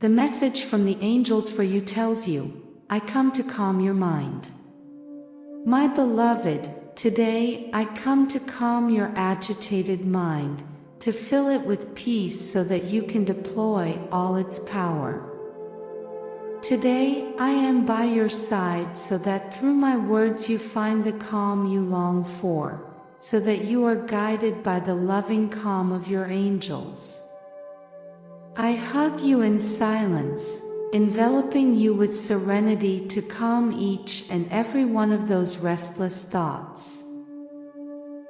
The message from the angels for you tells you, I come to calm your mind. My beloved, today I come to calm your agitated mind, to fill it with peace so that you can deploy all its power. Today I am by your side so that through my words you find the calm you long for, so that you are guided by the loving calm of your angels. I hug you in silence, enveloping you with serenity to calm each and every one of those restless thoughts.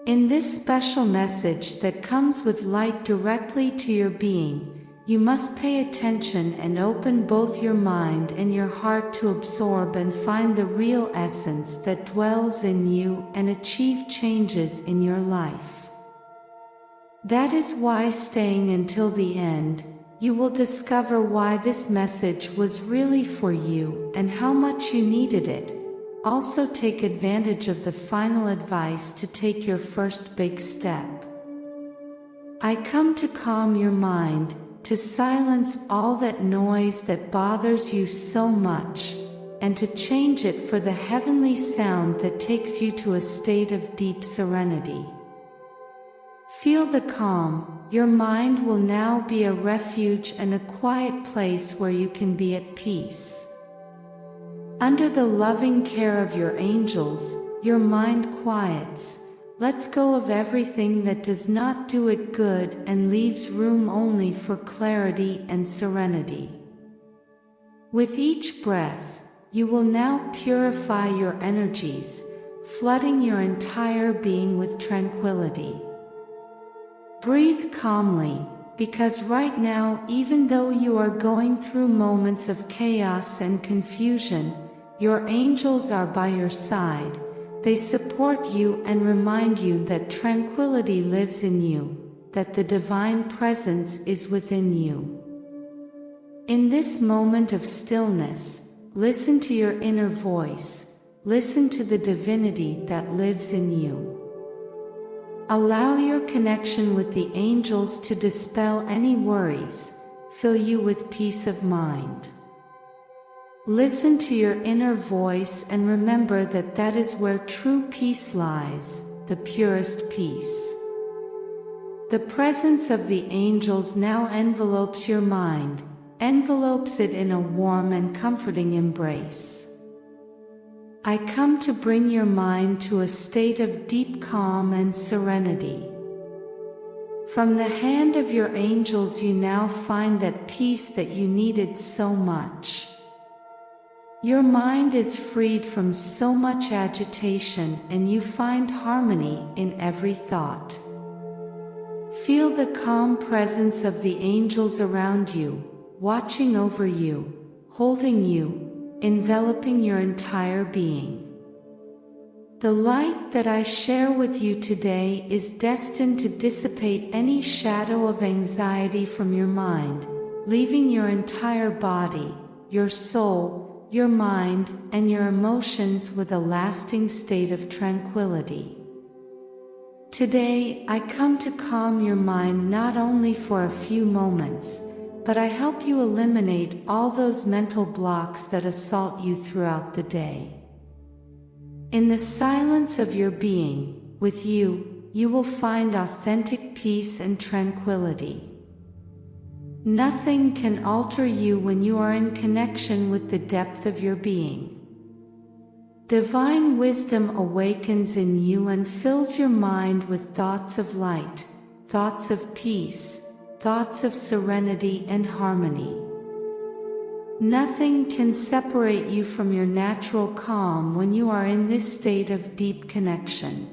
In this special message that comes with light directly to your being, you must pay attention and open both your mind and your heart to absorb and find the real essence that dwells in you and achieve changes in your life. That is why, staying until the end, you will discover why this message was really for you and how much you needed it. Also take advantage of the final advice to take your first big step. I come to calm your mind, to silence all that noise that bothers you so much, and to change it for the heavenly sound that takes you to a state of deep serenity. Feel the calm. Your mind will now be a refuge and a quiet place where you can be at peace. Under the loving care of your angels, your mind quiets, lets go of everything that does not do it good and leaves room only for clarity and serenity. With each breath, you will now purify your energies, flooding your entire being with tranquility. Breathe calmly, because right now, even though you are going through moments of chaos and confusion, your angels are by your side. They support you and remind you that tranquility lives in you, that the divine presence is within you. In this moment of stillness, listen to your inner voice, listen to the divinity that lives in you. Allow your connection with the angels to dispel any worries, fill you with peace of mind. Listen to your inner voice and remember that that is where true peace lies, the purest peace. The presence of the angels now envelopes your mind, envelopes it in a warm and comforting embrace. I come to bring your mind to a state of deep calm and serenity. From the hand of your angels you now find that peace that you needed so much. Your mind is freed from so much agitation and you find harmony in every thought. Feel the calm presence of the angels around you, watching over you, holding you, enveloping your entire being. The light that I share with you today is destined to dissipate any shadow of anxiety from your mind, leaving your entire body, your soul, your mind, and your emotions with a lasting state of tranquility. Today, I come to calm your mind not only for a few moments, but I help you eliminate all those mental blocks that assault you throughout the day. In the silence of your being, with you, you will find authentic peace and tranquility. Nothing can alter you when you are in connection with the depth of your being. Divine wisdom awakens in you and fills your mind with thoughts of light, thoughts of peace, thoughts of serenity and harmony. Nothing can separate you from your natural calm when you are in this state of deep connection.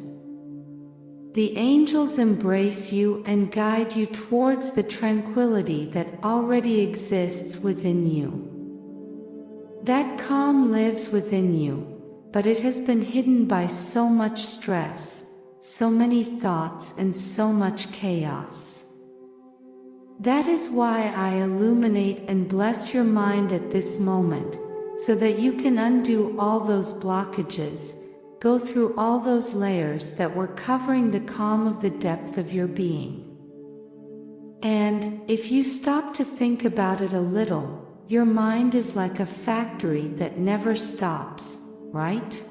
The angels embrace you and guide you towards the tranquility that already exists within you. That calm lives within you, but it has been hidden by so much stress, so many thoughts and so much chaos. That is why I illuminate and bless your mind at this moment, so that you can undo all those blockages, go through all those layers that were covering the calm of the depth of your being. And, if you stop to think about it a little, your mind is like a factory that never stops, right?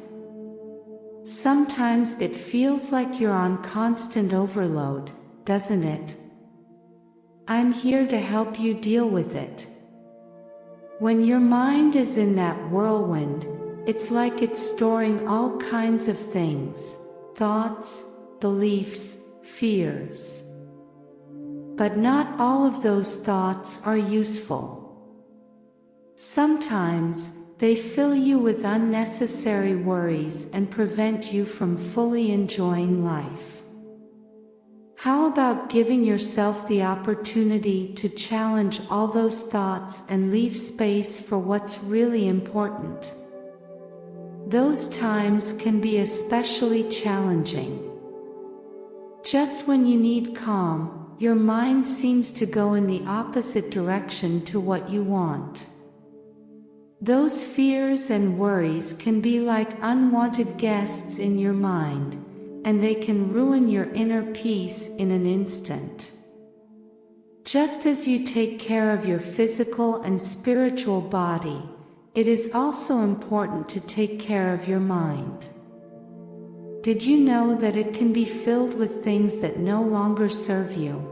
Sometimes it feels like you're on constant overload, doesn't it? I'm here to help you deal with it. When your mind is in that whirlwind, it's like it's storing all kinds of things, thoughts, beliefs, fears. But not all of those thoughts are useful. Sometimes, they fill you with unnecessary worries and prevent you from fully enjoying life. How about giving yourself the opportunity to challenge all those thoughts and leave space for what's really important? Those times can be especially challenging. Just when you need calm, your mind seems to go in the opposite direction to what you want. Those fears and worries can be like unwanted guests in your mind, and they can ruin your inner peace in an instant. Just as you take care of your physical and spiritual body, it is also important to take care of your mind. Did you know that it can be filled with things that no longer serve you?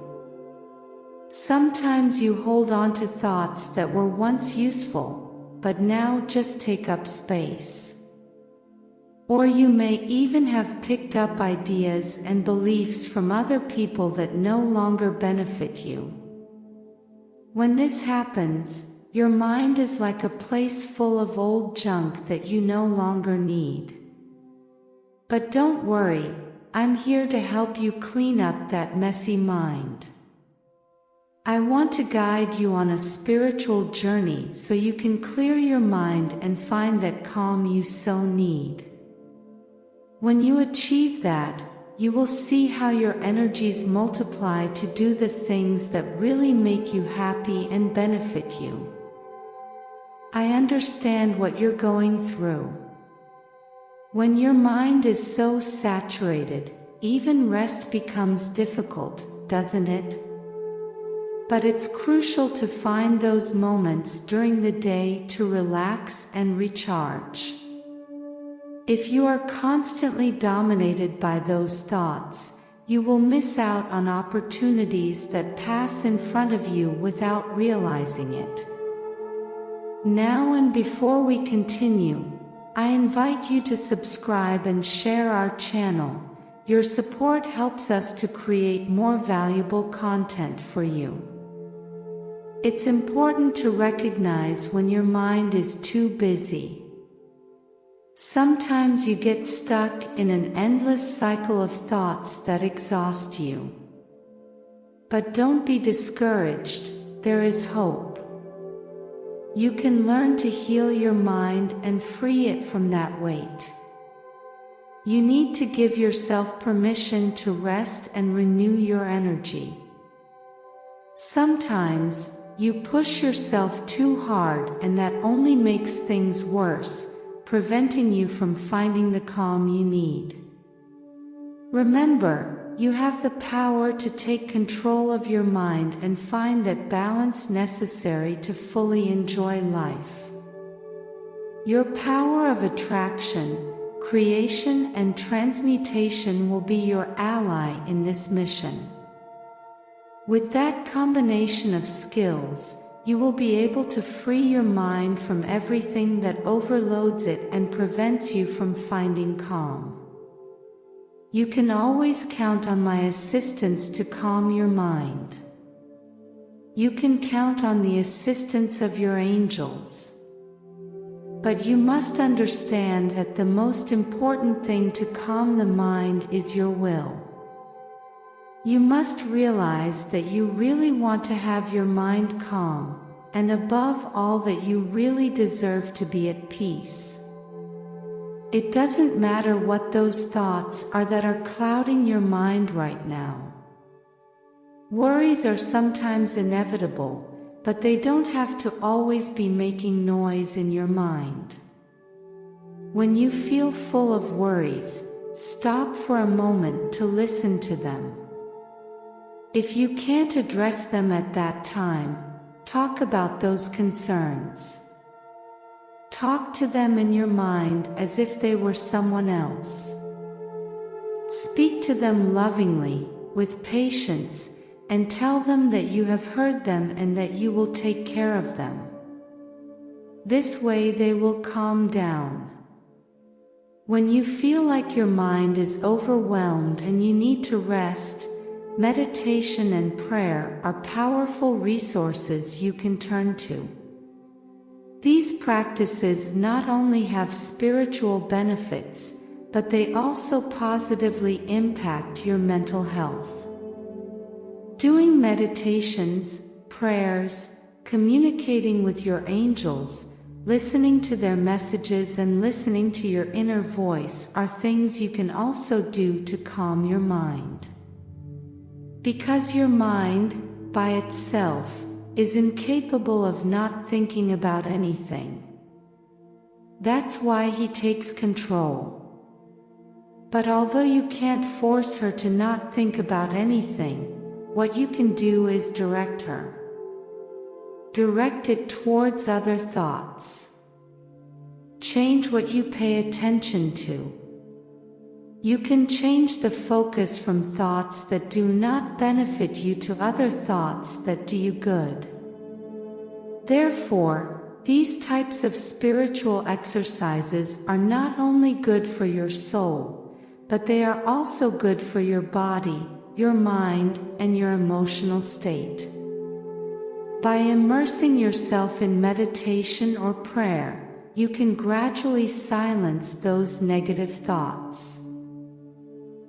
Sometimes you hold on to thoughts that were once useful, but now just take up space. Or you may even have picked up ideas and beliefs from other people that no longer benefit you. When this happens, your mind is like a place full of old junk that you no longer need. But don't worry, I'm here to help you clean up that messy mind. I want to guide you on a spiritual journey so you can clear your mind and find that calm you so need. When you achieve that, you will see how your energies multiply to do the things that really make you happy and benefit you. I understand what you're going through. When your mind is so saturated, even rest becomes difficult, doesn't it? But it's crucial to find those moments during the day to relax and recharge. If you are constantly dominated by those thoughts, you will miss out on opportunities that pass in front of you without realizing it. Now and before we continue, I invite you to subscribe and share our channel. Your support helps us to create more valuable content for you. It's important to recognize when your mind is too busy. Sometimes you get stuck in an endless cycle of thoughts that exhaust you. But don't be discouraged, there is hope. You can learn to heal your mind and free it from that weight. You need to give yourself permission to rest and renew your energy. Sometimes, you push yourself too hard and that only makes things worse, preventing you from finding the calm you need. Remember, you have the power to take control of your mind and find that balance necessary to fully enjoy life. Your power of attraction, creation and transmutation will be your ally in this mission. With that combination of skills, you will be able to free your mind from everything that overloads it and prevents you from finding calm. You can always count on my assistance to calm your mind. You can count on the assistance of your angels. But you must understand that the most important thing to calm the mind is your will. You must realize that you really want to have your mind calm, and above all that you really deserve to be at peace. It doesn't matter what those thoughts are that are clouding your mind right now. Worries are sometimes inevitable, but they don't have to always be making noise in your mind. When you feel full of worries, stop for a moment to listen to them. If you can't address them at that time, talk about those concerns. Talk to them in your mind as if they were someone else. Speak to them lovingly, with patience, and tell them that you have heard them and that you will take care of them. This way they will calm down. When you feel like your mind is overwhelmed and you need to rest, meditation and prayer are powerful resources you can turn to. These practices not only have spiritual benefits, but they also positively impact your mental health. Doing meditations, prayers, communicating with your angels, listening to their messages and listening to your inner voice are things you can also do to calm your mind. Because your mind, by itself, is incapable of not thinking about anything. That's why he takes control. But although you can't force her to not think about anything, what you can do is direct her. Direct it towards other thoughts. Change what you pay attention to. You can change the focus from thoughts that do not benefit you to other thoughts that do you good. Therefore, these types of spiritual exercises are not only good for your soul, but they are also good for your body, your mind, and your emotional state. By immersing yourself in meditation or prayer, you can gradually silence those negative thoughts.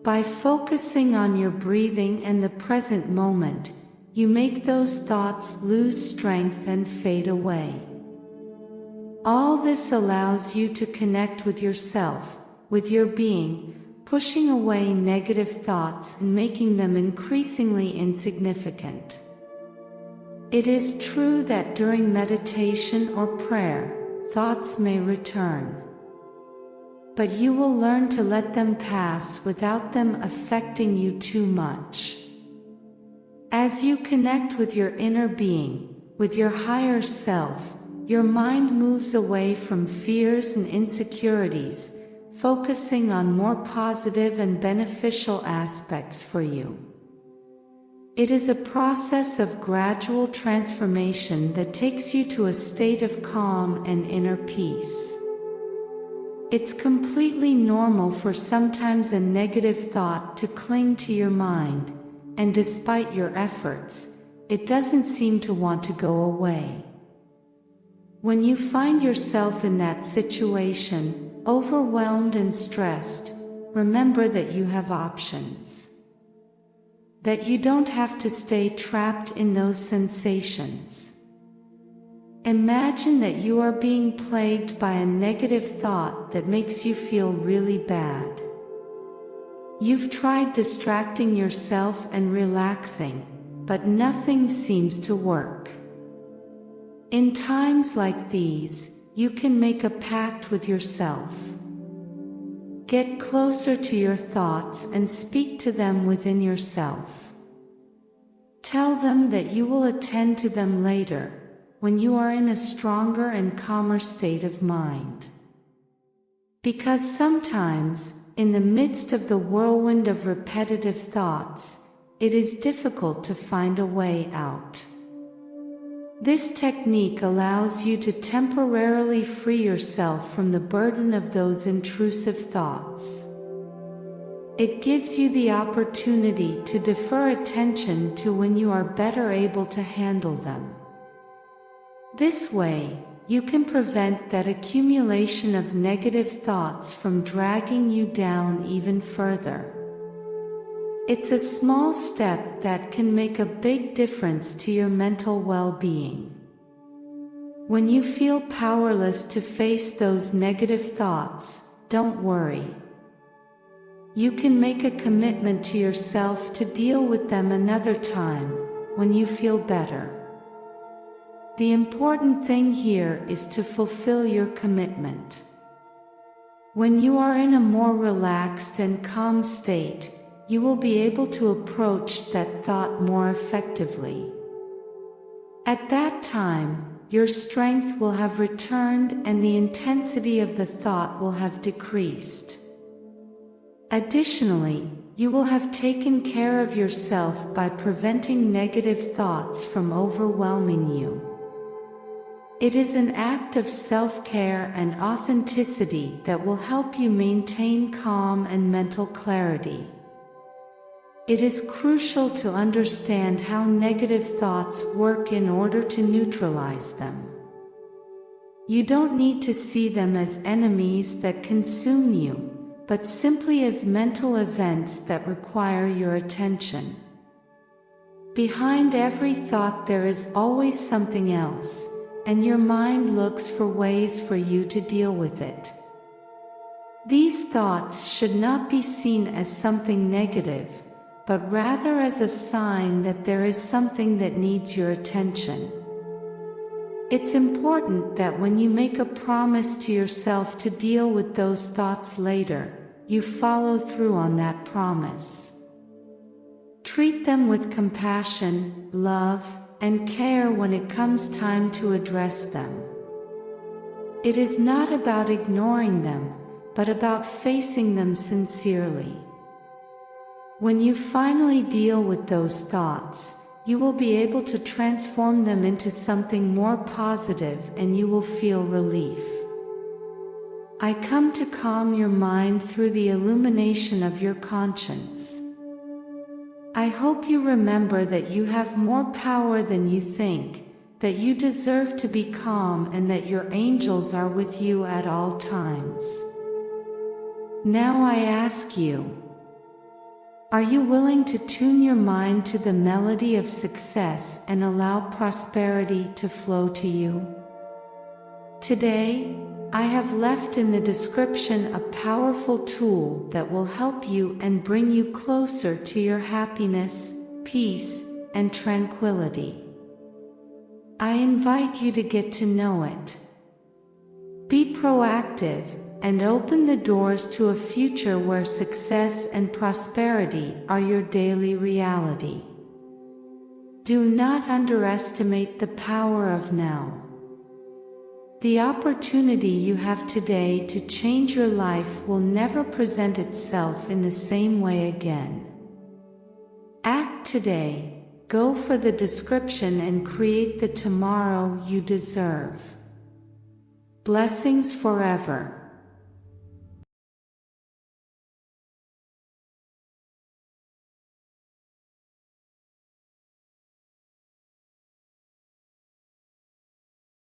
By focusing on your breathing and the present moment, you make those thoughts lose strength and fade away. All this allows you to connect with yourself, with your being, pushing away negative thoughts and making them increasingly insignificant. It is true that during meditation or prayer, thoughts may return. But you will learn to let them pass without them affecting you too much. As you connect with your inner being, with your higher self, your mind moves away from fears and insecurities, focusing on more positive and beneficial aspects for you. It is a process of gradual transformation that takes you to a state of calm and inner peace. It's completely normal for sometimes a negative thought to cling to your mind, and despite your efforts, it doesn't seem to want to go away. When you find yourself in that situation, overwhelmed and stressed, remember that you have options. That you don't have to stay trapped in those sensations. Imagine that you are being plagued by a negative thought that makes you feel really bad. You've tried distracting yourself and relaxing, but nothing seems to work. In times like these, you can make a pact with yourself. Get closer to your thoughts and speak to them within yourself. Tell them that you will attend to them later, when you are in a stronger and calmer state of mind. Because sometimes, in the midst of the whirlwind of repetitive thoughts, it is difficult to find a way out. This technique allows you to temporarily free yourself from the burden of those intrusive thoughts. It gives you the opportunity to defer attention to when you are better able to handle them. This way, you can prevent that accumulation of negative thoughts from dragging you down even further. It's a small step that can make a big difference to your mental well-being. When you feel powerless to face those negative thoughts, don't worry. You can make a commitment to yourself to deal with them another time, when you feel better. The important thing here is to fulfill your commitment. When you are in a more relaxed and calm state, you will be able to approach that thought more effectively. At that time, your strength will have returned and the intensity of the thought will have decreased. Additionally, you will have taken care of yourself by preventing negative thoughts from overwhelming you. It is an act of self-care and authenticity that will help you maintain calm and mental clarity. It is crucial to understand how negative thoughts work in order to neutralize them. You don't need to see them as enemies that consume you, but simply as mental events that require your attention. Behind every thought there is always something else, and your mind looks for ways for you to deal with it. These thoughts should not be seen as something negative, but rather as a sign that there is something that needs your attention. It's important that when you make a promise to yourself to deal with those thoughts later, you follow through on that promise. Treat them with compassion, love, and care when it comes time to address them. It is not about ignoring them, but about facing them sincerely. When you finally deal with those thoughts, you will be able to transform them into something more positive and you will feel relief. I come to calm your mind through the illumination of your conscience. I hope you remember that you have more power than you think, that you deserve to be calm and that your angels are with you at all times. Now I ask you, are you willing to tune your mind to the melody of success and allow prosperity to flow to you? Today, I have left in the description a powerful tool that will help you and bring you closer to your happiness, peace, and tranquility. I invite you to get to know it. Be proactive and open the doors to a future where success and prosperity are your daily reality. Do not underestimate the power of now. The opportunity you have today to change your life will never present itself in the same way again. Act today, go for the description and create the tomorrow you deserve. Blessings forever.